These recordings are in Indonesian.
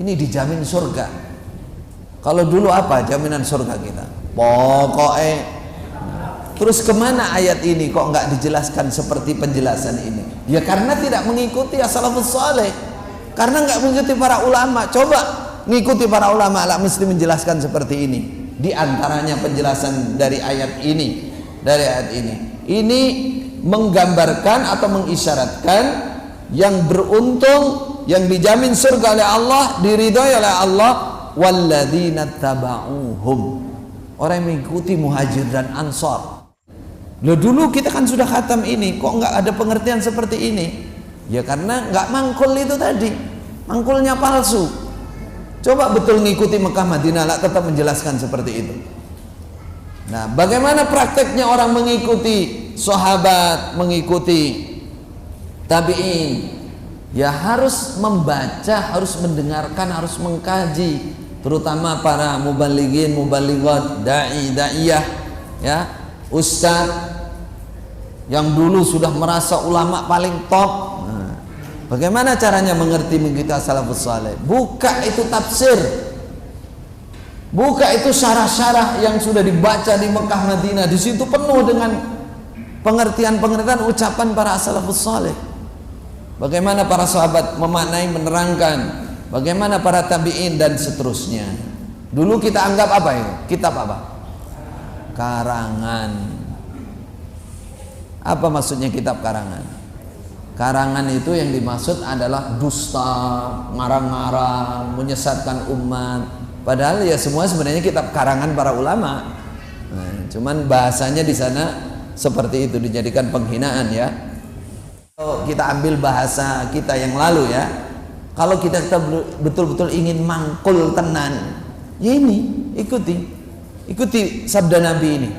ini dijamin surga. Kalau dulu apa jaminan surga kita? Pokoknya. Terus kemana ayat ini kok nggak dijelaskan seperti penjelasan ini? Ya karena tidak mengikuti as-salafus saleh, karena nggak mengikuti para ulama. Coba ngikuti para ulama lah, mesti menjelaskan seperti ini. Di antaranya penjelasan dari ayat ini, ini menggambarkan atau mengisyaratkan yang beruntung, yang dijamin surga oleh Allah, diridhoi oleh Allah, walladzina taba'uhum, orang yang mengikuti muhajir dan ansor. Loh, dulu kita kan sudah khatam ini, kok nggak ada pengertian seperti ini? Ya karena nggak mangkul itu tadi, mangkulnya palsu. Coba betul ngikuti Mekah Madinah lah, tetap menjelaskan seperti itu. Nah, bagaimana prakteknya orang mengikuti sahabat, mengikuti tabi'in? Ya harus membaca, harus mendengarkan, harus mengkaji, terutama para mubalighin, mubalighat, dai, daiyah, ya, ustadz yang dulu sudah merasa ulama paling top. Nah, bagaimana caranya mengerti kita salafus saleh? Buka itu tafsir, buka itu syarah-syarah yang sudah dibaca di Mekah Madinah. Di situ penuh dengan pengertian-pengertian ucapan para salafus saleh. Bagaimana para sahabat memaknai, menerangkan, bagaimana para tabi'in dan seterusnya. Dulu kita anggap apa itu? Kitab apa? Karangan. Apa maksudnya kitab karangan? Karangan itu yang dimaksud adalah dusta, ngarang-ngarang, menyesatkan umat. Padahal ya semua sebenarnya kitab karangan para ulama. Nah, cuman bahasanya di sana seperti itu, dijadikan penghinaan ya. Kalau kita ambil bahasa kita yang lalu ya, kalau kita betul-betul ingin mangkul tenan, ya ini ikuti sabda Nabi ini,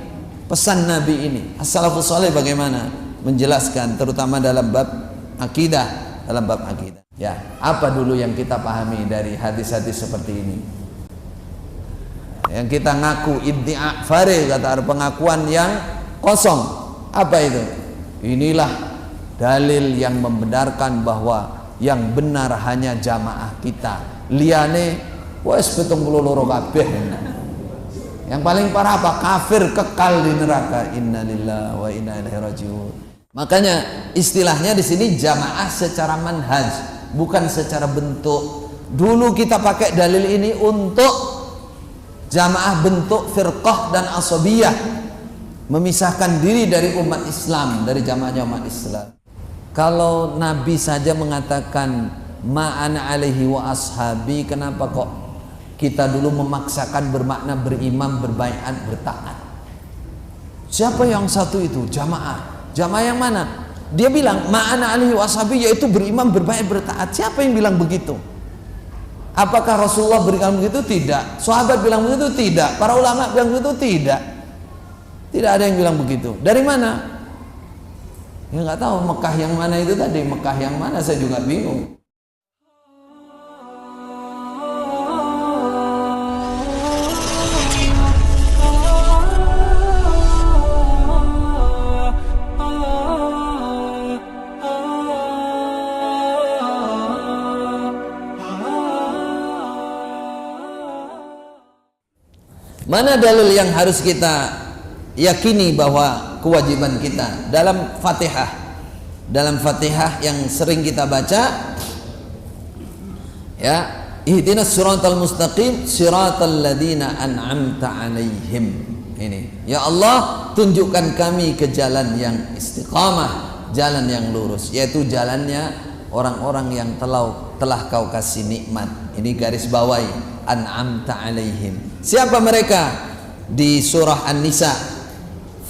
pesan Nabi ini. As-salafus saleh bagaimana menjelaskan, terutama dalam bab akidah, ya, apa dulu yang kita pahami dari hadis-hadis seperti ini? Yang kita ngaku iddia' fare, kata pengakuan yang kosong. Apa itu? Inilah dalil yang membenarkan bahwa yang benar hanya jamaah kita, liyane wes 72 kabeh. Yang paling parah apa? Kafir kekal di neraka. Innalillahi wa inna ilaihi rajiun. Makanya istilahnya di sini jamaah secara manhaj, bukan secara bentuk. Dulu kita pakai dalil ini untuk jamaah bentuk firqah dan asabiyah, memisahkan diri dari umat Islam, dari jamaahnya umat Islam. Kalau Nabi saja mengatakan ma'ana alaihi wa ashabi, kenapa kok kita dulu memaksakan bermakna berimam, berbaiat, bertaat? Siapa yang satu itu? Jamaah. Jamaah yang mana? Dia bilang ma'ana alaihi wa ashabi, yaitu berimam, berbaiat, bertaat. Siapa yang bilang begitu? Apakah Rasulullah berikan begitu? Tidak. Sahabat bilang begitu? Tidak. Para ulama bilang begitu? Tidak. Tidak ada yang bilang begitu. Dari mana? Ya nggak tahu Mekah yang mana itu tadi. Mekah yang mana saya juga bingung. Mana dalil yang harus kita yakini bahwa kewajiban kita dalam Fatihah, yang sering kita baca, ya, ihdinas siratal mustaqim siratal ladzina an'amta 'alaihim. Ini, ya Allah, tunjukkan kami ke jalan yang istiqamah, jalan yang lurus, yaitu jalannya orang-orang yang telah kau kasih nikmat. Ini garis bawahi, an'amta 'alaihim. Siapa mereka? Di surah An-Nisa,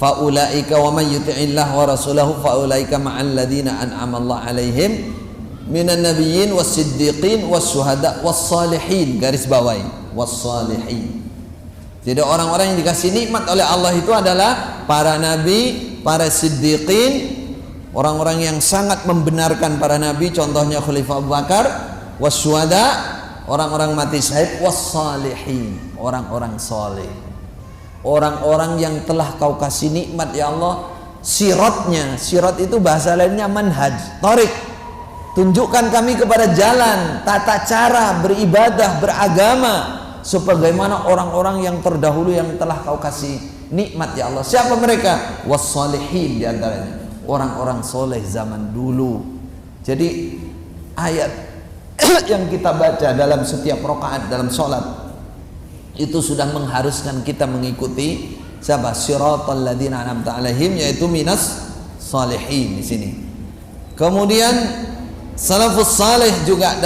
faulaika wa may yuti'illah wa rasulahu faulaika ma'al ladzina an'ama Allah 'alaihim minan nabiyyin was-siddiqin was-syuhada was-salihin. Garis bawahi, was-salihin. Jadi orang-orang yang dikasih nikmat oleh Allah itu adalah para nabi, para siddiqin, orang-orang yang sangat membenarkan para nabi, contohnya Khalifah Abu Bakar, was-syuhada, orang-orang mati syahid, was-salihin, orang-orang soleh, orang-orang yang telah kau kasih nikmat ya Allah. Siratnya, sirat itu bahasa lainnya manhaj, tarik. Tunjukkan kami kepada jalan, tata cara beribadah, beragama sebagaimana orang-orang yang terdahulu yang telah kau kasih nikmat ya Allah. Siapa mereka? Was-salihin, di antaranya orang-orang soleh zaman dulu. Jadi ayat yang kita baca dalam setiap rakaat dalam sholat itu sudah mengharuskan kita mengikuti siapa? Siratal ladzina an'amta 'alaihim, yaitu minas salihin di sini. Kemudian salafus saleh juga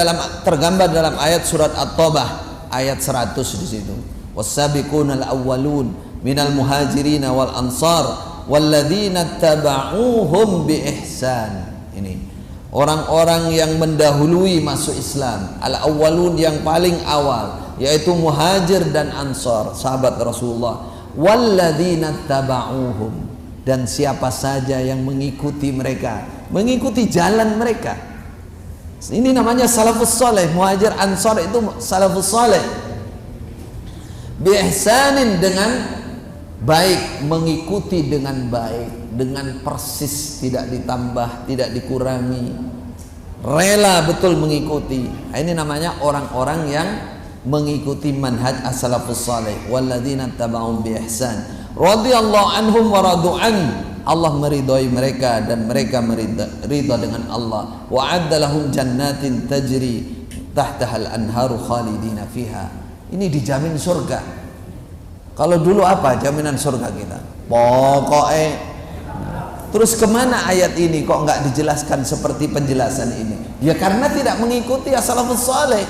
tergambar dalam ayat surat At-Taubah ayat 100 di situ. Was-sabiqunal awwalun minal muhajirin wal ansar walladzina tabauhum bi ihsan. Ini orang-orang yang mendahului masuk Islam, al-awwalun yang paling awal, yaitu muhajir dan ansar, sahabat Rasulullah. Walladzina tabauhum, dan siapa saja yang mengikuti mereka, mengikuti jalan mereka. Ini namanya salafus saleh. Muhajir ansar itu salafus saleh. Bi ihsanin, dengan baik, mengikuti dengan baik, dengan persis, tidak ditambah, tidak dikurangi, rela betul mengikuti. Ini namanya orang-orang yang mengikuti manhaj as-salafus saleh. Walladzina tabauhum bi ihsan radhiyallahu anhum wa radu an. Allah meridhai mereka dan mereka ridha dengan Allah. Wa'adda lahum jannatin tajri tahtahal anharu khalidina fiha. Ini dijamin surga. Kalau dulu apa jaminan surga kita? Pokoknya. Terus kemana ayat ini kok nggak dijelaskan seperti penjelasan ini? Ya karena tidak mengikuti as-salafus saleh.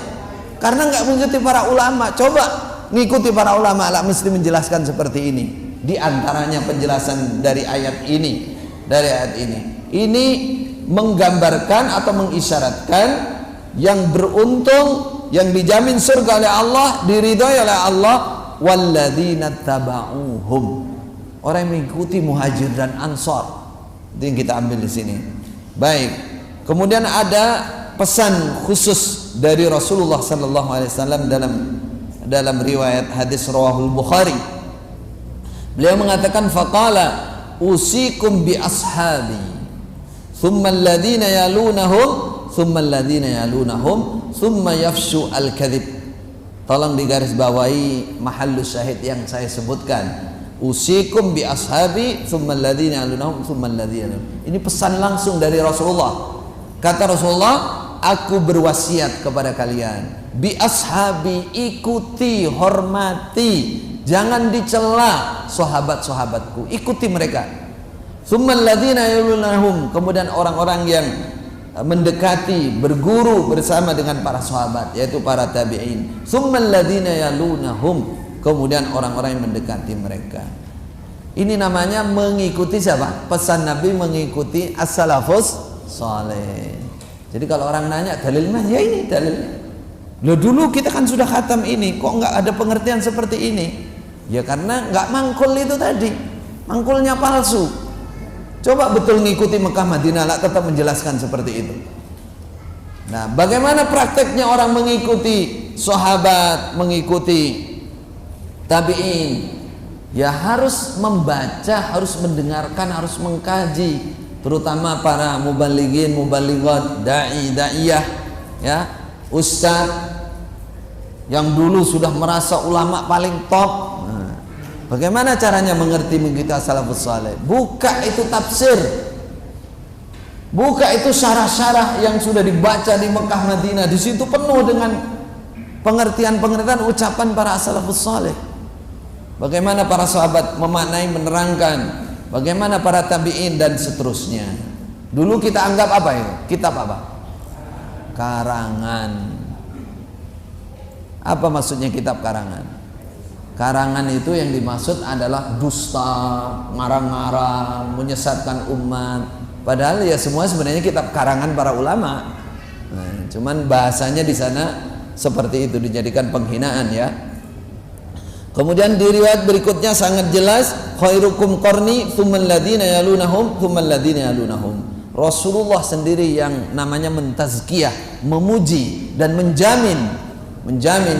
Karena nggak mengikuti para ulama. Coba ngikuti para ulama lah, mesti menjelaskan seperti ini. Di antaranya penjelasan dari ayat ini, ini menggambarkan atau mengisyaratkan yang beruntung, yang dijamin surga oleh Allah, diridhai oleh Allah, walladzina tabauhum, orang yang mengikuti muhajir dan ansar. Itu yang kita ambil di sini. Baik. Kemudian ada pesan khusus dari Rasulullah sallallahu alaihi wasallam dalam riwayat hadis rawahul Bukhari. Beliau mengatakan faqala usikum bi ashabi thumma alladhina yalunahum thumma alladhina yalunahum thumma yafshu al-kadhib. Tolong digarisbawahi mahallu syahid yang saya sebutkan. Usikum bi ashabi thumma alladhina yalunahum thumma alladhina. Ini pesan langsung dari Rasulullah. Kata Rasulullah, aku berwasiat kepada kalian, bi ashabi, ikuti, hormati, jangan dicela sahabat-sahabatku, ikuti mereka. Tsummal ladzina yalunahum, kemudian orang-orang yang mendekati, berguru bersama dengan para sahabat, yaitu para tabi'in. Tsummal ladzina yalunahum, kemudian orang-orang yang mendekati mereka. Ini namanya mengikuti siapa? Pesan Nabi mengikuti as-salafus saleh. Jadi kalau orang nanya dalilnya, ya ini dalilnya. Loh dulu kita kan sudah khatam ini, kok nggak ada pengertian seperti ini? Ya karena nggak mangkul itu tadi, mangkulnya palsu. Coba betul ngikuti Mekah Madinah lah, tetap menjelaskan seperti itu. Nah, bagaimana prakteknya orang mengikuti sahabat, mengikuti tabi'in? Ya harus membaca, harus mendengarkan, harus mengkaji, terutama para mubalighin, mubalighat, dai, daiyah, ya, ustadz yang dulu sudah merasa ulama paling top. Nah, bagaimana caranya mengerti kita salafus saleh? Buka itu tafsir, buka itu syarah-syarah yang sudah dibaca di Mekah Madinah. Di situ penuh dengan pengertian-pengertian ucapan para salafus saleh. Bagaimana para sahabat memaknai, menerangkan, bagaimana para tabi'in dan seterusnya. Dulu kita anggap apa itu? Kitab apa? Karangan. Apa maksudnya kitab karangan? Karangan itu yang dimaksud adalah dusta, ngarang-ngarang, menyesatkan umat. Padahal ya semua sebenarnya kitab karangan para ulama. Nah, cuman bahasanya di sana seperti itu, dijadikan penghinaan ya. Kemudian di riwayat berikutnya sangat jelas, khairukum qarni tsummal ladzina yalunahum tsummal ladzina yalunahum. Rasulullah sendiri yang namanya mentazkiyah, memuji dan menjamin,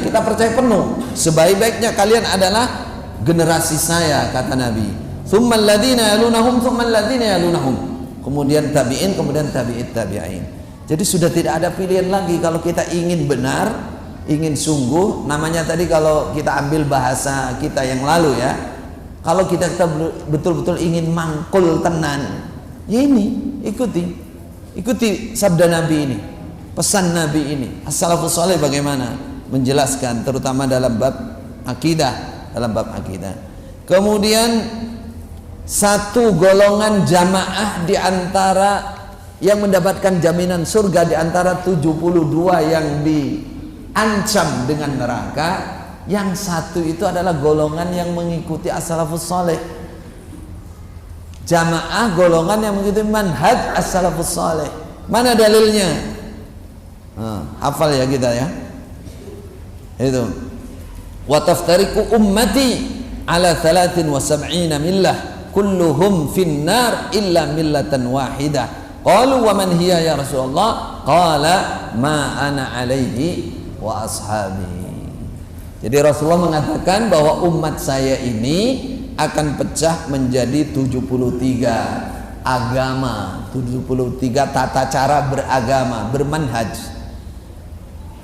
kita percaya penuh sebaik-baiknya kalian adalah generasi saya, kata Nabi. Tsummal ladzina yalunahum tsummal ladzina yalunahum. Kemudian tabi'in, kemudian tabi'it tabi'in. Jadi sudah tidak ada pilihan lagi kalau kita ingin benar, ingin sungguh. Namanya tadi kalau kita ambil bahasa kita yang lalu ya, kalau kita betul-betul ingin mangkul tenan, ya ini ikuti sabda Nabi ini, pesan Nabi ini. As-salafus saleh bagaimana menjelaskan, terutama dalam bab akidah, Kemudian satu golongan jamaah di antara yang mendapatkan jaminan surga di antara 72 yang diancam dengan neraka, yang satu itu adalah golongan yang mengikuti as-salafus saleh. Jamaah golongan yang mengikuti manhaj as-salafus saleh. Mana dalilnya? Hafal ya kita ya. Itu. Wa taftariqu ummati ala 73 millah kulluhum finnar illa millatan wahidah. Qalu wa man hiya ya Rasulullah? Qala ma ana alaihi wa ashabi. Jadi Rasulullah mengatakan bahwa umat saya ini akan pecah menjadi 73 agama, 73 tata cara beragama, bermanhaj.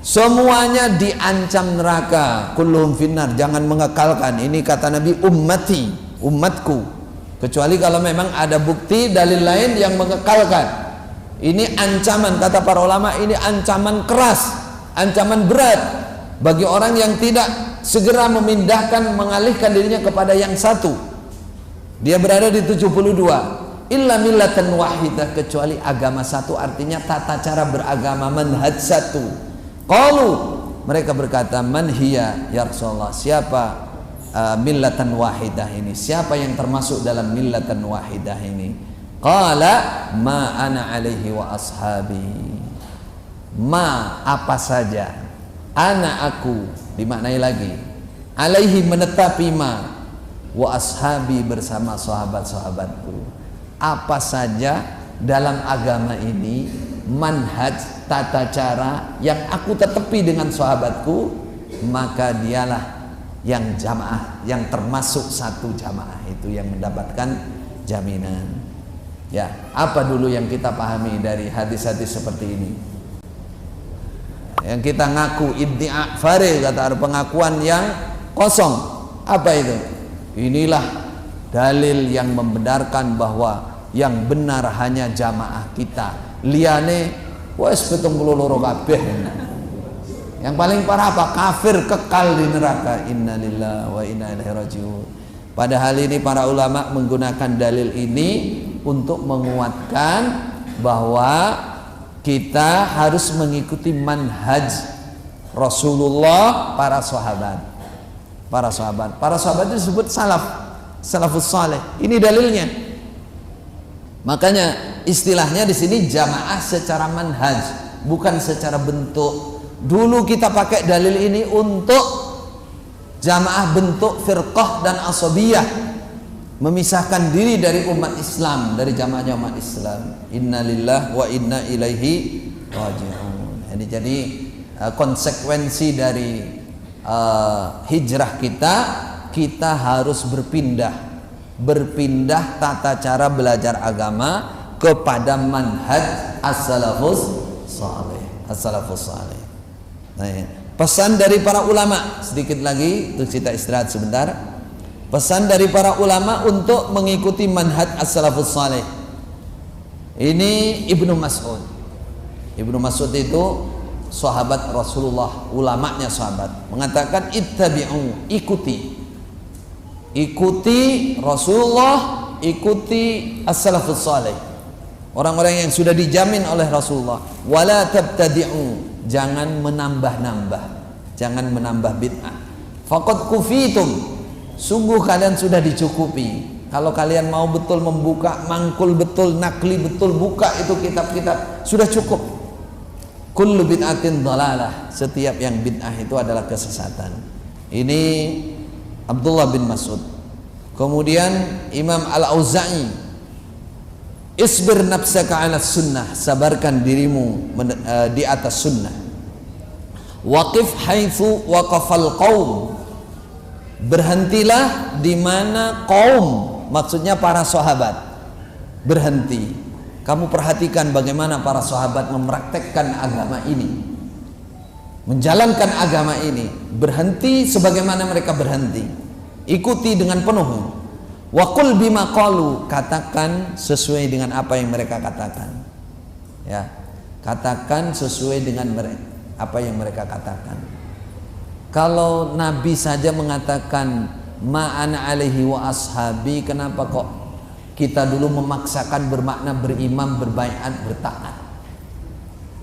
Semuanya diancam neraka. Kulluhum finnar, jangan mengekalkan. Ini kata Nabi, ummati, umatku. Kecuali kalau memang ada bukti dalil lain yang mengekalkan. Ini ancaman, kata para ulama, ini ancaman keras, ancaman berat bagi orang yang tidak segera memindahkan, mengalihkan dirinya kepada yang satu. Dia berada di 72 illa millatan wahidah, kecuali agama satu, artinya tata cara beragama, manhaj satu. Qalu, mereka berkata, man hiya ya Rasulullah, siapa millatan wahidah ini, siapa yang termasuk dalam millatan wahidah ini? Qala ma ana alaihi wa ashabi. Ma, apa saja, ana, aku, dimaknai lagi, alaihi, menetapi, ma, wa ashabi, bersama sahabat-sahabatku. Apa saja dalam agama ini, manhaj, tata cara yang aku tetapi dengan sahabatku, maka dialah yang jamaah, yang termasuk satu jamaah itu yang mendapatkan jaminan. Ya, apa dulu yang kita pahami dari hadis-hadis seperti ini? Yang kita ngaku iddia' fare, kata ada pengakuan yang kosong. Apa itu? Inilah dalil yang membenarkan bahwa yang benar hanya jamaah kita. Liane wes 72 kabeh. Yang paling parah apa? Kafir kekal di neraka. Innalillahi wa inna ilaihi rajiun. Padahal ini para ulama menggunakan dalil ini untuk menguatkan bahwa kita harus mengikuti manhaj Rasulullah, para sahabat. Para sahabat itu disebut salafus saleh. Ini dalilnya. Makanya istilahnya di sini jamaah secara manhaj, bukan secara bentuk. Dulu kita pakai dalil ini untuk jamaah bentuk firqah dan asabiyah, memisahkan diri dari umat Islam, dari jamaahnya umat Islam. Innalillahi wa inna ilaihi raji'un. Jadi konsekuensi dari hijrah kita harus berpindah tata cara belajar agama kepada manhaj as-salafus saleh. Nah, pesan dari para ulama, sedikit lagi untuk kita istirahat sebentar. Pesan dari para ulama untuk mengikuti manhaj as-salafus saleh. Ini Ibnu Mas'ud. Ibnu Mas'ud itu sahabat Rasulullah, ulamanya sahabat, mengatakan ittabi'u, ikuti Rasulullah, ikuti as-salafus saleh, orang-orang yang sudah dijamin oleh Rasulullah. Wala tabtadi'u, jangan menambah bid'ah. Faqad kufitum, sungguh kalian sudah dicukupi. Kalau kalian mau betul membuka, mangkul betul, nakli betul, buka itu kitab-kitab, sudah cukup. Kullu bid'atin dhalalah, setiap yang bid'ah itu adalah kesesatan. Ini Abdullah bin Mas'ud. Kemudian Imam Al-Auza'i, isbir nafsaka ala sunnah, sabarkan dirimu di atas sunnah. Waqif haitsu waqafal qaum, berhentilah di mana kaum, maksudnya para sahabat, berhenti. Kamu perhatikan bagaimana para sahabat mempraktekkan agama ini, menjalankan agama ini, berhenti sebagaimana mereka berhenti, ikuti dengan penuh. Wa qul bima qalu, katakan sesuai dengan apa yang mereka katakan. Ya, katakan sesuai dengan apa yang mereka katakan. Kalau Nabi saja mengatakan ma'ana alaihi wa ashabi, kenapa kok kita dulu memaksakan bermakna berimam, berbaiat, bertaat?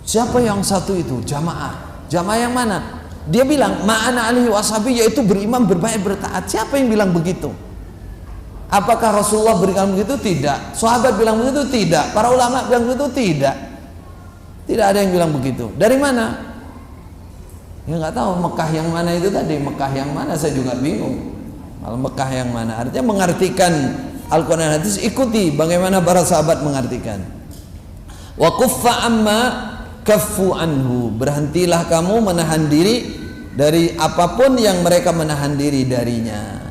Siapa yang satu itu? Jamaah. Jamaah yang mana? Dia bilang ma'ana alaihi wa ashabi, yaitu berimam, berbaiat, bertaat. Siapa yang bilang begitu? Apakah Rasulullah berikan begitu? Tidak. Sahabat bilang begitu? Tidak. Para ulama bilang begitu? Tidak. Tidak ada yang bilang begitu. Dari mana? Ya nggak tahu Mekah yang mana itu tadi. Mekah yang mana saya juga bingung. Kalau Mekah yang mana? Artinya mengartikan Al-Quran hadis, ikuti bagaimana para sahabat mengartikan. Wa kuffa amma kaffu anhu, berhentilah kamu menahan diri dari apapun yang mereka menahan diri darinya.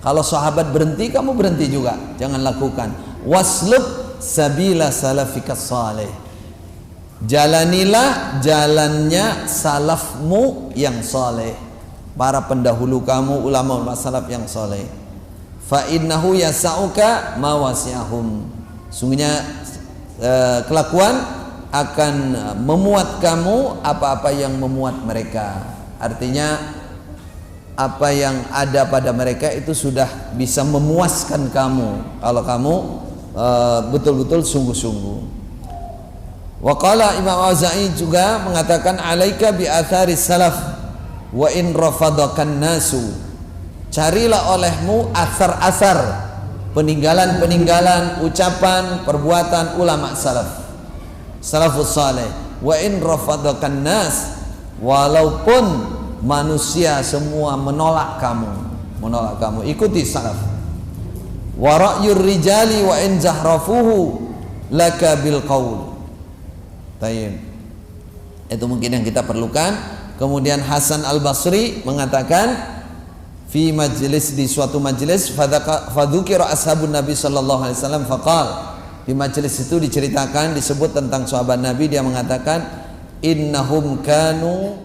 Kalau sahabat berhenti, kamu berhenti juga, jangan lakukan. Waslub sabila salafikas salih, jalanilah jalannya salafmu yang saleh, para pendahulu kamu, ulama salaf yang saleh. Fa innahu yasauka ma wasi'ahum, sungguhnya kelakuan akan memuat kamu apa-apa yang memuat mereka. Artinya apa yang ada pada mereka itu sudah bisa memuaskan kamu kalau kamu betul-betul sungguh-sungguh. Wa qala Imam Auza'i juga mengatakan alaika bi atharis salaf wa in rafadakan nasu, carilah olehmu asar-asar, peninggalan-peninggalan, ucapan, perbuatan ulama salaf, salafus saleh. Wa in rafadakan nas, walaupun manusia semua menolak kamu, ikuti salaf. Wa ra'yur rijali wa in zahrafuhu laka bil qaul. Tayyib. Itu mungkin yang kita perlukan. Kemudian Hasan Al-Basri mengatakan fi majlis, di suatu majlis, fadzukira ashabun Nabi sallallahu alaihi wasallam faqal, di majlis itu diceritakan, disebut tentang sahabat Nabi, dia mengatakan innahum kanu